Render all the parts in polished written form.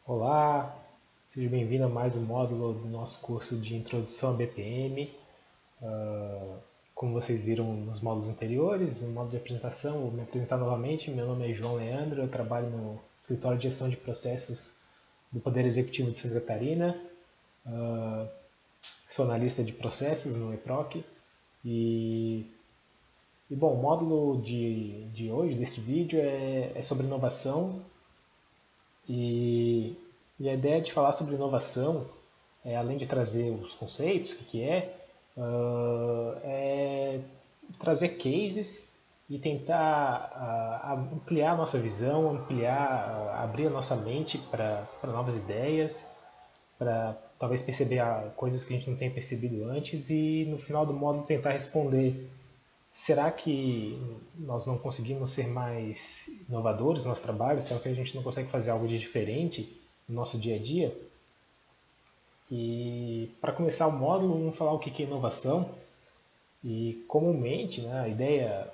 Olá, seja bem-vindo a mais um módulo do nosso curso de Introdução a BPM. Como vocês viram nos módulos anteriores, no módulo de apresentação, vou me apresentar novamente. Meu nome é João Leandro, eu trabalho no Escritório de Gestão de Processos do Poder Executivo de Santa Catarina. Sou analista de processos no EPROC. Bom, o módulo de hoje, deste vídeo, é sobre inovação. E a ideia de falar sobre inovação, além de trazer os conceitos, o que é trazer cases e tentar ampliar a nossa visão, abrir a nossa mente para novas ideias, para talvez perceber coisas que a gente não tenha percebido antes e no final do módulo tentar responder: será que nós não conseguimos ser mais inovadores no nosso trabalho? Será que a gente não consegue fazer algo de diferente no nosso dia a dia? E para começar o módulo, vamos falar o que é inovação. E comumente, né, a ideia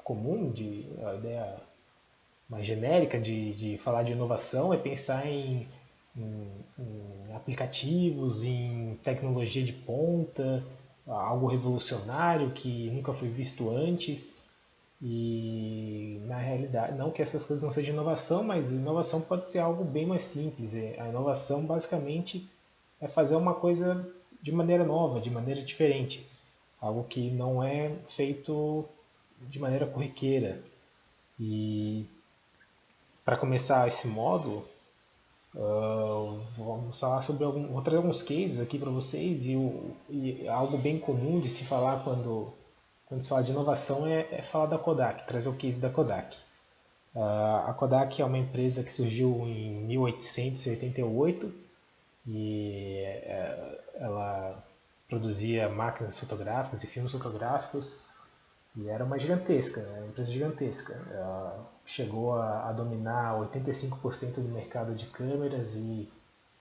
comum, a ideia mais genérica de falar de inovação é pensar em aplicativos, em tecnologia de ponta, algo revolucionário que nunca foi visto antes. E na realidade, não que essas coisas não sejam inovação, mas inovação pode ser algo bem mais simples. A inovação basicamente é fazer uma coisa de maneira nova, de maneira diferente, algo que não é feito de maneira corriqueira. E para começar esse módulo, vamos falar sobre vou trazer alguns cases aqui para vocês e algo bem comum de se falar quando se fala de inovação é falar da Kodak, trazer o case da Kodak. A Kodak é uma empresa que surgiu em 1888 e ela produzia máquinas fotográficas e filmes fotográficos e era uma gigantesca, né? Uma empresa gigantesca. Ela chegou a dominar 85% do mercado de câmeras e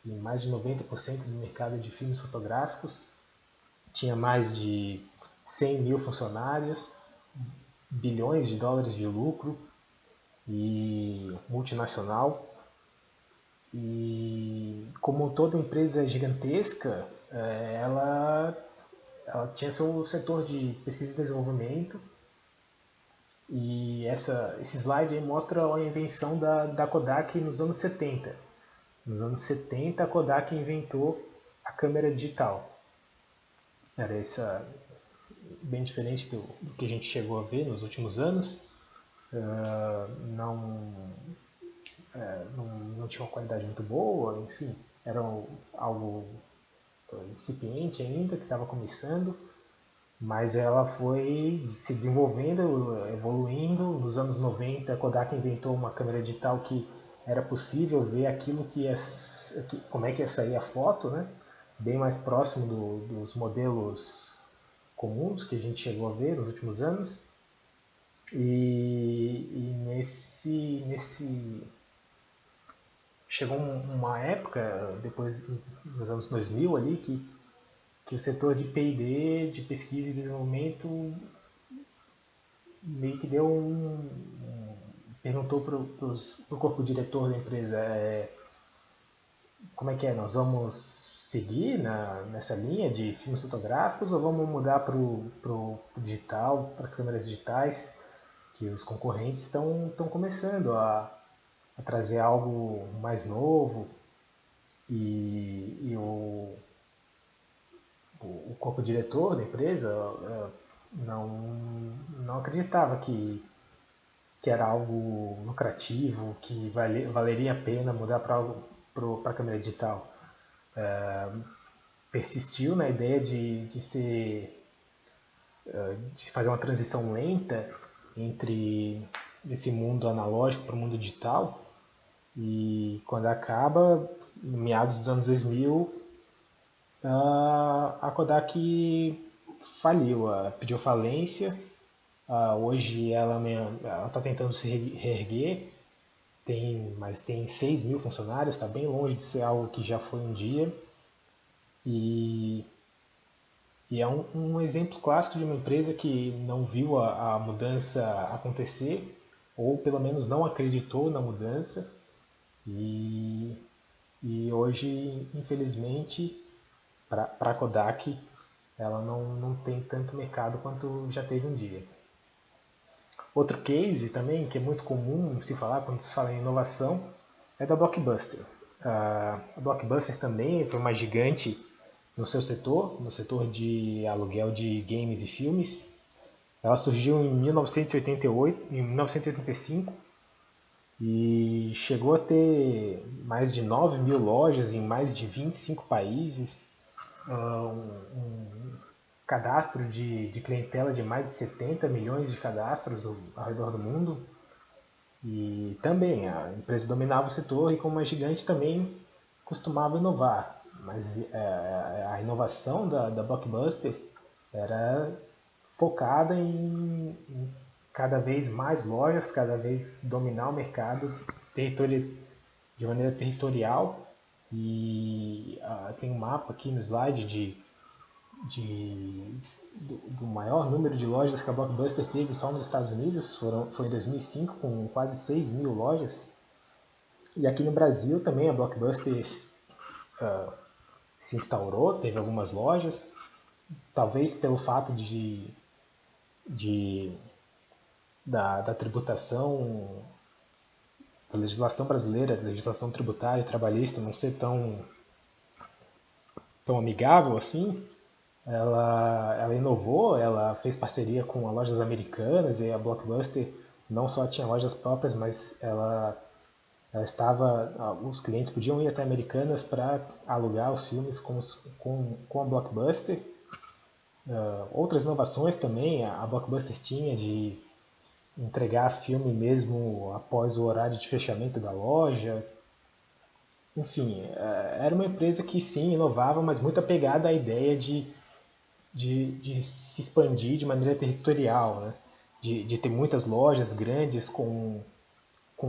mais de 90% do mercado de filmes fotográficos. Tinha mais de 100 mil funcionários, bilhões de dólares de lucro e multinacional. E como toda empresa gigantesca, ela tinha seu setor de pesquisa e desenvolvimento. E esse slide aí mostra a invenção da Kodak nos anos 70. Nos anos 70, a Kodak inventou a câmera digital. Era essa bem diferente do que a gente chegou a ver nos últimos anos. Não tinha uma qualidade muito boa, enfim, era algo incipiente ainda, que estava começando, mas ela foi se desenvolvendo, evoluindo. Nos anos 90, a Kodak inventou uma câmera digital que era possível ver aquilo como é que ia sair a foto, né? Bem mais próximo dos modelos comuns que a gente chegou a ver nos últimos anos. E nesse chegou uma época, depois nos anos 2000 ali, que o setor de P&D, de pesquisa e desenvolvimento, meio que perguntou para o corpo diretor da empresa: como é que é, nós vamos seguir nessa linha de filmes fotográficos ou vamos mudar para o digital, para as câmeras digitais, que os concorrentes estão começando a trazer algo mais novo. E o corpo diretor da empresa não acreditava que era algo lucrativo, que valeria a pena mudar para a câmera digital. Persistiu na ideia de fazer uma transição lenta entre esse mundo analógico para o mundo digital. E quando acaba, em meados dos anos 2000, a Kodak faliu, pediu falência. Hoje ela está tentando se reerguer, mas tem 6 mil funcionários, está bem longe de ser algo que já foi um dia. E é um exemplo clássico de uma empresa que não viu a mudança acontecer, ou pelo menos não acreditou na mudança, e hoje, infelizmente, para a Kodak, ela não tem tanto mercado quanto já teve um dia. Outro case também, que é muito comum se falar quando se fala em inovação, é da Blockbuster. A Blockbuster também foi uma gigante no seu setor, no setor de aluguel de games e filmes. Ela surgiu em 1988, em 1985 e chegou a ter mais de 9 mil lojas em mais de 25 países, um cadastro de clientela de mais de 70 milhões de cadastros ao redor do mundo. E também a empresa dominava o setor e, como uma gigante, também costumava inovar. Mas a inovação da Blockbuster era focada em cada vez mais lojas, cada vez dominar o mercado de maneira territorial. E tem um mapa aqui no slide do maior número de lojas que a Blockbuster teve só nos Estados Unidos. Foi em 2005, com quase 6 mil lojas. E aqui no Brasil também a Blockbuster se instaurou, teve algumas lojas, talvez pelo fato da tributação, da legislação brasileira, da legislação tributária e trabalhista não ser tão amigável assim. Ela inovou, ela fez parceria com lojas americanas, e a Blockbuster não só tinha lojas próprias, mas os clientes podiam ir até Americanas para alugar os filmes com a Blockbuster. Outras inovações também, a Blockbuster tinha de entregar filme mesmo após o horário de fechamento da loja. Enfim, era uma empresa que sim, inovava, mas muito apegada à ideia de se expandir de maneira territorial, né? De ter muitas lojas grandes com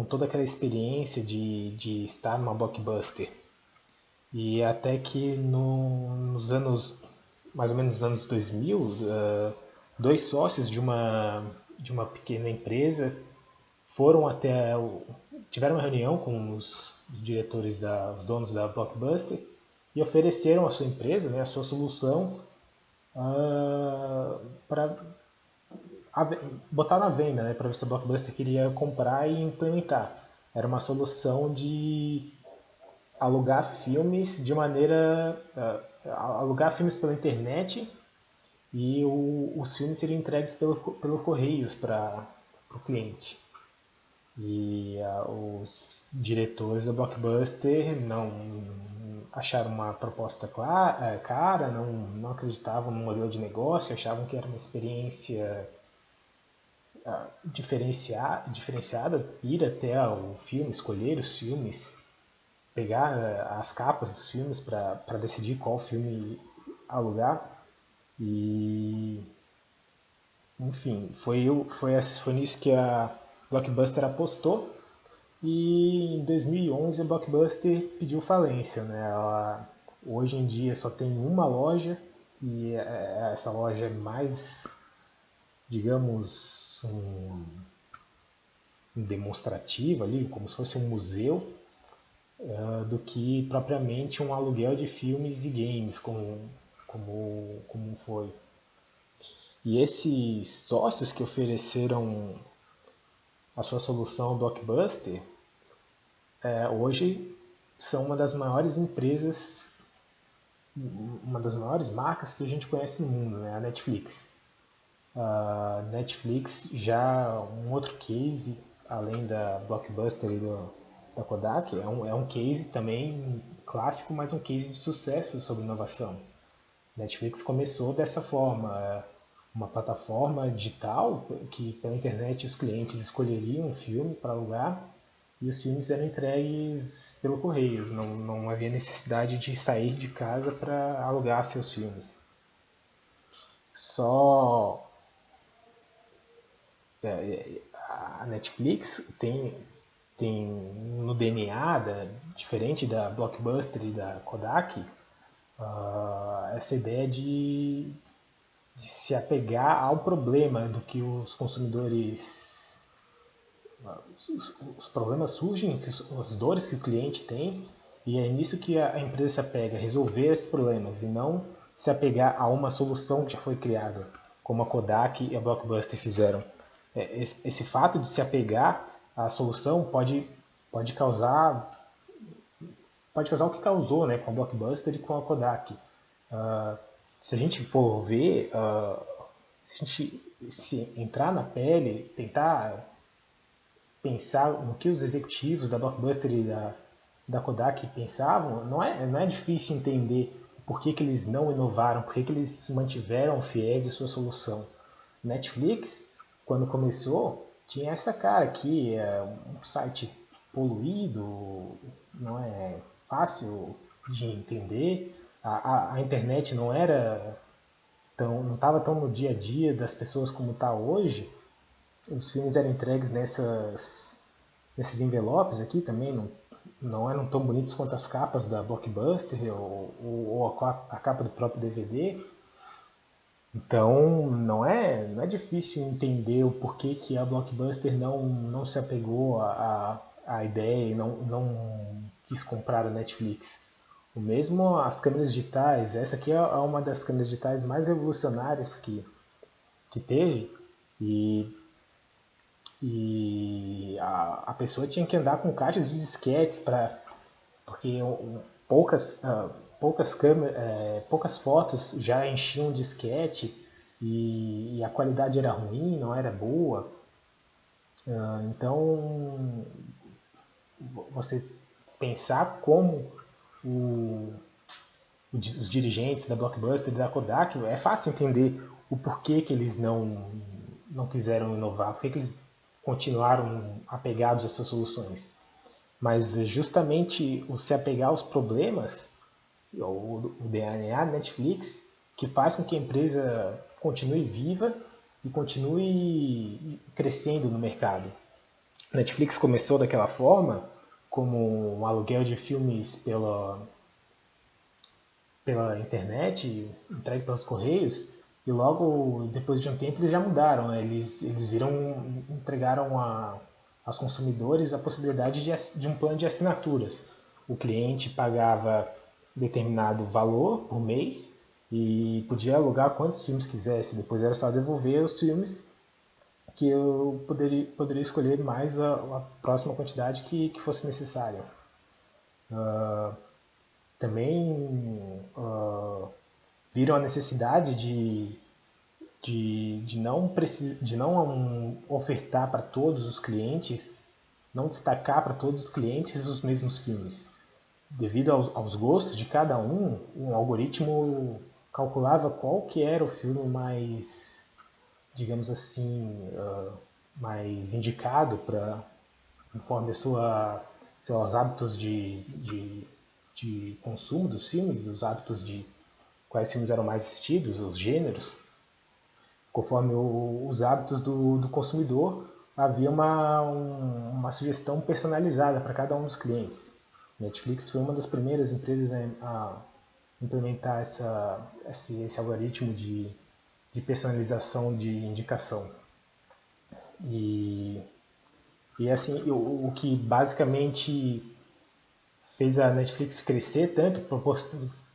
toda aquela experiência de estar numa Blockbuster. E até que nos anos, mais ou menos nos anos 2000, dois sócios de uma pequena empresa tiveram uma reunião com os diretores, os donos da Blockbuster, e ofereceram a sua empresa, né, a sua solução, para botar na venda, né, para ver se a Blockbuster queria comprar e implementar. Era uma solução de alugar filmes alugar filmes pela internet, e os filmes seriam entregues pelo Correios para o cliente. E os diretores da Blockbuster não acharam uma proposta cara, não acreditavam no modelo de negócio, achavam que era uma experiência diferenciada, ir até o filme, escolher os filmes, pegar as capas dos filmes para decidir qual filme alugar. E enfim, foi nisso que a Blockbuster apostou, e em 2011 a Blockbuster pediu falência, né? Hoje em dia só tem uma loja, e essa loja é mais, digamos, demonstrativa ali, como se fosse um museu, do que propriamente um aluguel de filmes e games, como foi. E esses sócios que ofereceram a sua solução Blockbuster, hoje são uma das maiores empresas, uma das maiores marcas que a gente conhece no mundo, né? A Netflix. A Netflix, já um outro case, além da Blockbuster e da Kodak, é um case também clássico, mas um case de sucesso sobre inovação. Netflix começou dessa forma, uma plataforma digital que pela internet os clientes escolheriam um filme para alugar, e os filmes eram entregues pelo Correios, não havia necessidade de sair de casa para alugar seus filmes. Só a Netflix tem no DNA, diferente da Blockbuster e da Kodak, essa ideia de se apegar ao problema do que os consumidores. Os problemas surgem, as dores que o cliente tem, E é nisso que a empresa se apega, resolver esses problemas e não se apegar a uma solução que já foi criada, como a Kodak e a Blockbuster fizeram. Esse fato de se apegar à solução pode causar o que causou, né, com a Blockbuster e com a Kodak. Uh, Se a gente for ver, se a gente se entrar na pele, tentar pensar no que os executivos da Blockbuster e da Kodak pensavam, não é difícil entender por que eles não inovaram, por que eles se mantiveram fiéis à sua solução. Netflix, quando começou, tinha essa cara aqui, um site poluído, não é fácil de entender, a internet não estava tão no dia a dia das pessoas como está hoje. Os filmes eram entregues nesses envelopes aqui também, não eram tão bonitos quanto as capas da Blockbuster ou a capa do próprio DVD. Então não é difícil entender o porquê que a Blockbuster não se apegou à ideia e não quis comprar a Netflix. O mesmo as câmeras digitais, essa aqui é uma das câmeras digitais mais revolucionárias que teve, e a pessoa tinha que andar com caixas de disquetes porque poucas fotos já enchiam um disquete e a qualidade era ruim, não era boa. Então, você pensar como o, os dirigentes da Blockbuster e da Kodak, é fácil entender o porquê que eles não quiseram inovar, porquê que eles continuaram apegados às suas soluções. Mas justamente o se apegar aos problemas, o DNA da Netflix, que faz com que a empresa continue viva e continue crescendo no mercado. A Netflix começou daquela forma, como um aluguel de filmes pela internet, entregue pelos correios, e logo depois de um tempo eles já mudaram, né? Eles entregaram aos consumidores a possibilidade de um plano de assinaturas. O cliente pagava determinado valor por mês e podia alugar quantos filmes quisesse. Depois era só devolver os filmes que eu poderia escolher mais a próxima quantidade que fosse necessária. Também viram a necessidade de não ofertar para todos os clientes, não destacar para todos os clientes os mesmos filmes. Devido aos gostos de cada um algoritmo calculava qual que era o filme mais, digamos assim, mais indicado conforme seus hábitos de consumo dos filmes, os hábitos de quais filmes eram mais assistidos, os gêneros. Conforme os hábitos do consumidor, havia uma sugestão personalizada para cada um dos clientes. Netflix foi uma das primeiras empresas a implementar esse algoritmo de personalização de indicação. E assim, o que basicamente fez a Netflix crescer tanto,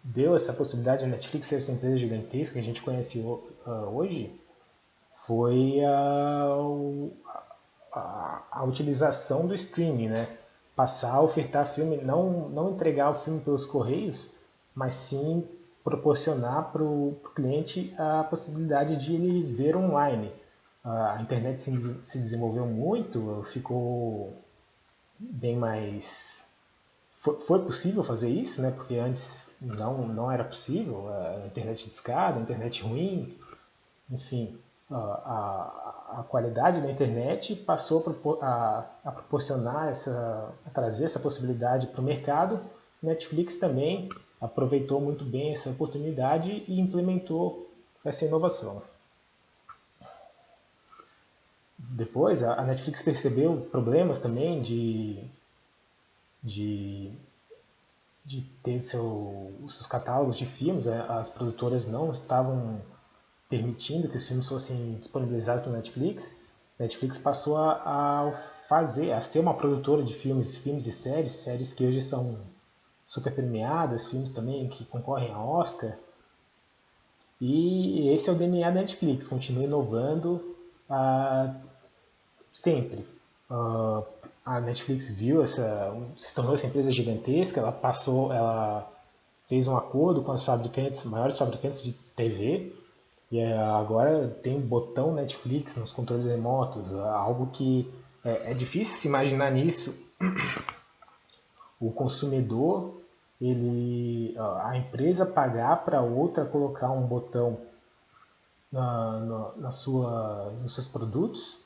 deu essa possibilidade de a Netflix ser essa empresa gigantesca que a gente conhece hoje, foi a utilização do streaming, né? Passar a ofertar filme, não entregar o filme pelos correios, mas sim proporcionar para o cliente a possibilidade de ele ver online. A internet se desenvolveu muito, ficou bem mais... Foi possível fazer isso, né? Porque antes não era possível, a internet discada, a internet ruim, enfim, a qualidade da internet passou a proporcionar a trazer essa possibilidade para o mercado. Netflix também aproveitou muito bem essa oportunidade e implementou essa inovação. Depois, a Netflix percebeu problemas também de ter os seus catálogos de filmes. As produtoras não estavam permitindo que os filmes fossem disponibilizados pela Netflix. A Netflix passou a ser uma produtora de filmes e séries que hoje são super premiadas, filmes também que concorrem a Oscar. E esse é o DNA da Netflix, continua inovando ah, sempre. Ah, a Netflix viu se tornou essa empresa gigantesca, ela fez um acordo com as fabricantes, maiores fabricantes de TV, e agora tem um botão Netflix nos controles remotos, algo que é difícil se imaginar nisso. O consumidor, a empresa pagar para outra colocar um botão nos seus produtos,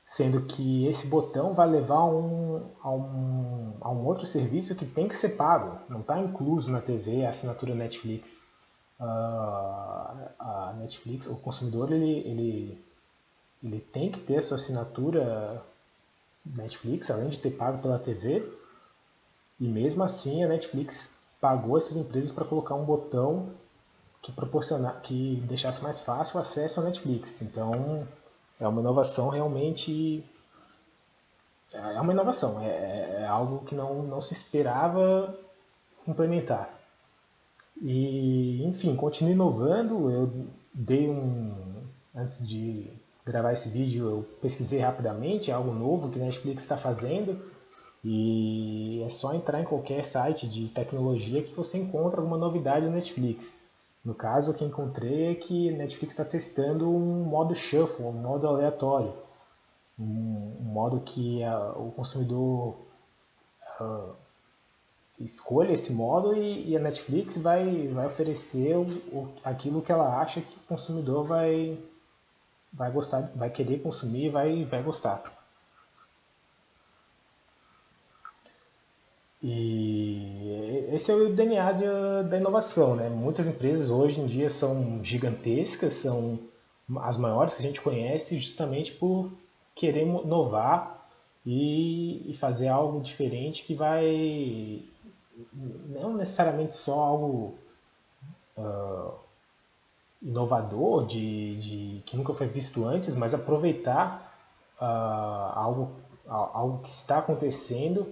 sendo que esse botão vai levar a um outro serviço que tem que ser pago, não está incluso na TV a assinatura Netflix. A Netflix, o consumidor ele tem que ter a sua assinatura Netflix, além de ter pago pela TV, e mesmo assim a Netflix pagou essas empresas para colocar um botão que deixasse mais fácil o acesso à Netflix. Então é uma inovação realmente. É uma inovação, é algo que não se esperava implementar. E, enfim, continuo inovando. Eu dei um. Antes de gravar esse vídeo, eu pesquisei rapidamente, é algo novo que a Netflix está fazendo. E é só entrar em qualquer site de tecnologia que você encontra alguma novidade no Netflix. No caso, o que encontrei é que a Netflix está testando um modo shuffle, um modo aleatório. Um modo que o consumidor escolha esse modo e a Netflix vai oferecer aquilo que ela acha que o consumidor vai gostar, vai querer consumir e vai gostar. E esse é o DNA da inovação, né? Muitas empresas hoje em dia são gigantescas, são as maiores que a gente conhece justamente por querer inovar e fazer algo diferente que vai não necessariamente só algo inovador, que nunca foi visto antes, mas aproveitar algo que está acontecendo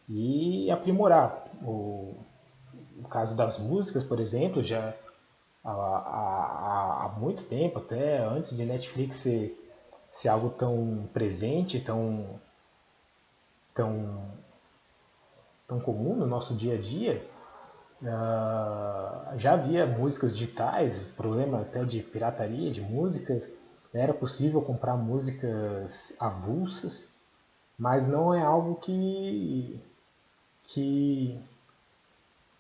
e aprimorar. O caso das músicas, por exemplo, já há muito tempo, até antes de Netflix ser algo tão presente, tão, tão comum no nosso dia a dia, já havia músicas digitais, problema até de pirataria de músicas, era possível comprar músicas avulsas, mas não é algo que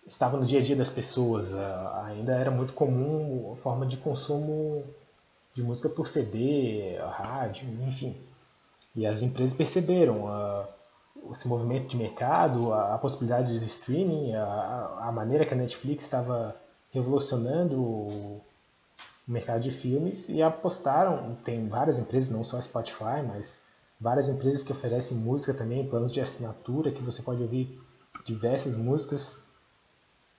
estava no dia a dia das pessoas. Ainda era muito comum a forma de consumo de música por CD, rádio, enfim. E as empresas perceberam esse movimento de mercado, a possibilidade de streaming, a maneira que a Netflix estava revolucionando o mercado de filmes e apostaram. Tem várias empresas, não só a Spotify, mas várias empresas que oferecem música também, planos de assinatura que você pode ouvir diversas músicas.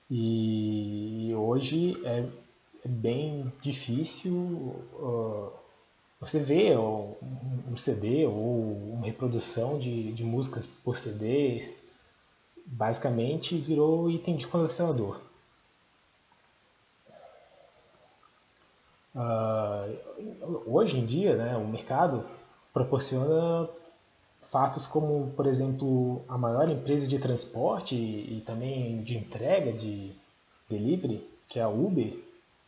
E hoje é bem difícil você ver um CD ou uma reprodução de músicas por CD. Basicamente virou item de colecionador. Hoje em dia, né, o mercado proporciona fatos como, por exemplo, a maior empresa de transporte e também de entrega, de delivery, que é a Uber,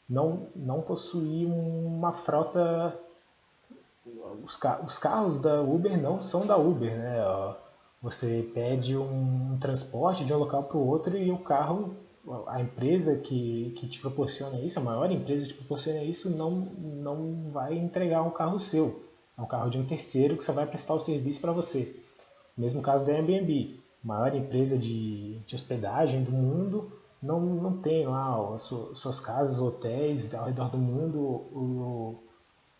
não possui uma frota. Os carros da Uber não são da Uber, né? Você pede um transporte de um local para o outro e o carro, a empresa que te proporciona isso, a maior empresa que te proporciona isso, não vai entregar um carro seu. É um carro de um terceiro que só vai prestar o serviço para você. Mesmo caso da Airbnb, maior empresa de hospedagem do mundo, não tem lá suas casas, hotéis ao redor do mundo,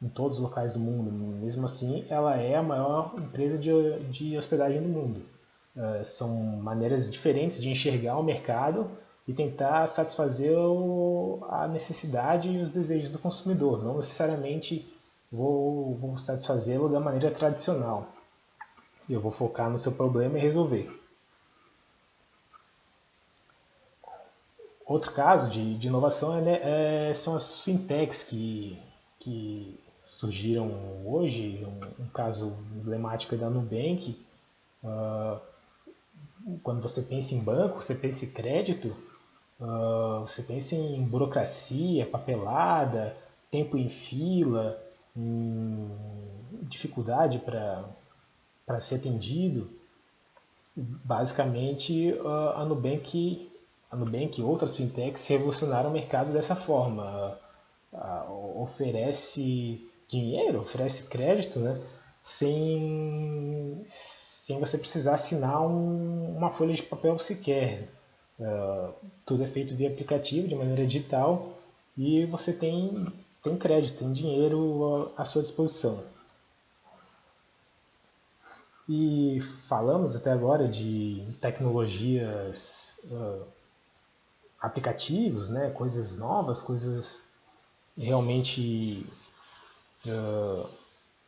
em todos os locais do mundo. Mesmo assim, ela é a maior empresa de hospedagem do mundo. São maneiras diferentes de enxergar o mercado e tentar satisfazer a necessidade e os desejos do consumidor. Não necessariamente vou satisfazê-lo da maneira tradicional. Eu vou focar no seu problema e resolver. Outro caso de inovação são as fintechs que surgiram hoje. Um caso emblemático é da Nubank. Quando você pensa em banco, você pensa em crédito, você pensa em burocracia, papelada, tempo em fila, em dificuldade para ser atendido. Basicamente, a Nubank e outras fintechs revolucionaram o mercado dessa forma. Oferece dinheiro, oferece crédito, né, sem você precisar assinar uma folha de papel sequer. Tudo é feito via aplicativo, de maneira digital, e você tem crédito, tem dinheiro à sua disposição. E falamos até agora de tecnologias, aplicativos, né, coisas novas, coisas realmente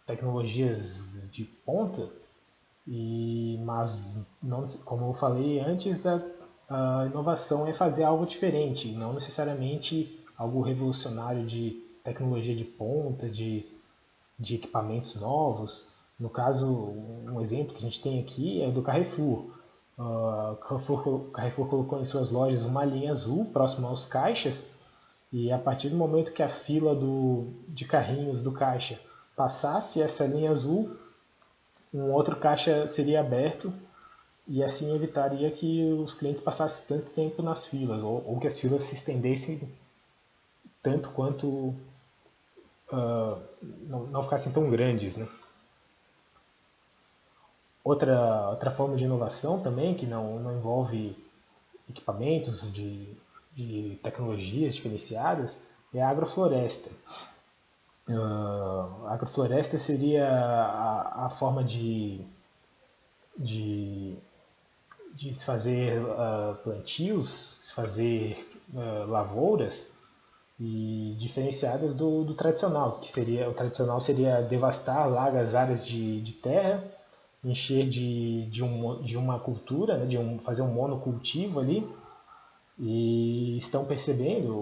tecnologias de ponta, mas não, como eu falei antes, a inovação é fazer algo diferente, não necessariamente algo revolucionário de tecnologia de ponta, de equipamentos novos. No caso, um exemplo que a gente tem aqui é do Carrefour. Carrefour colocou em suas lojas uma linha azul próxima aos caixas, e a partir do momento que a fila de carrinhos do caixa passasse essa linha azul, um outro caixa seria aberto, e assim evitaria que os clientes passassem tanto tempo nas filas, ou que as filas se estendessem tanto quanto não ficassem tão grandes, né? Outra forma de inovação também, que não envolve equipamentos de tecnologias diferenciadas, é a agrofloresta. A agrofloresta seria a forma de, de se fazer plantios, se fazer lavouras, e diferenciadas do tradicional, que seria o tradicional seria devastar largas áreas de terra, encher de uma cultura, né, fazer um monocultivo ali, e estão percebendo,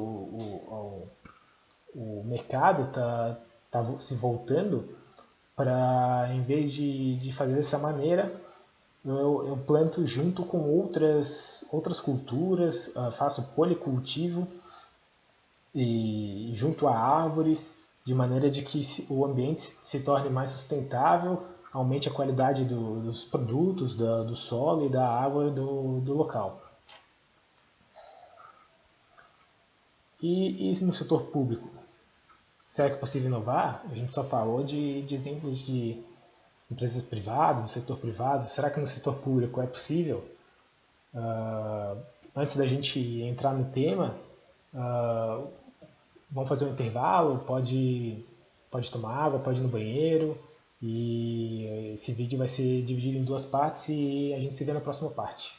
o mercado está se voltando para, em vez de fazer dessa maneira, eu planto junto com outras culturas, faço policultivo e junto a árvores, de maneira de que o ambiente se torne mais sustentável, aumente a qualidade dos produtos, do solo e da água do local. E no setor público? Será que é possível inovar? A gente só falou de exemplos de empresas privadas, do setor privado. Será que no setor público é possível? Antes da gente entrar no tema, vamos fazer um intervalo, pode tomar água, pode ir no banheiro, e esse vídeo vai ser dividido em duas partes e a gente se vê na próxima parte.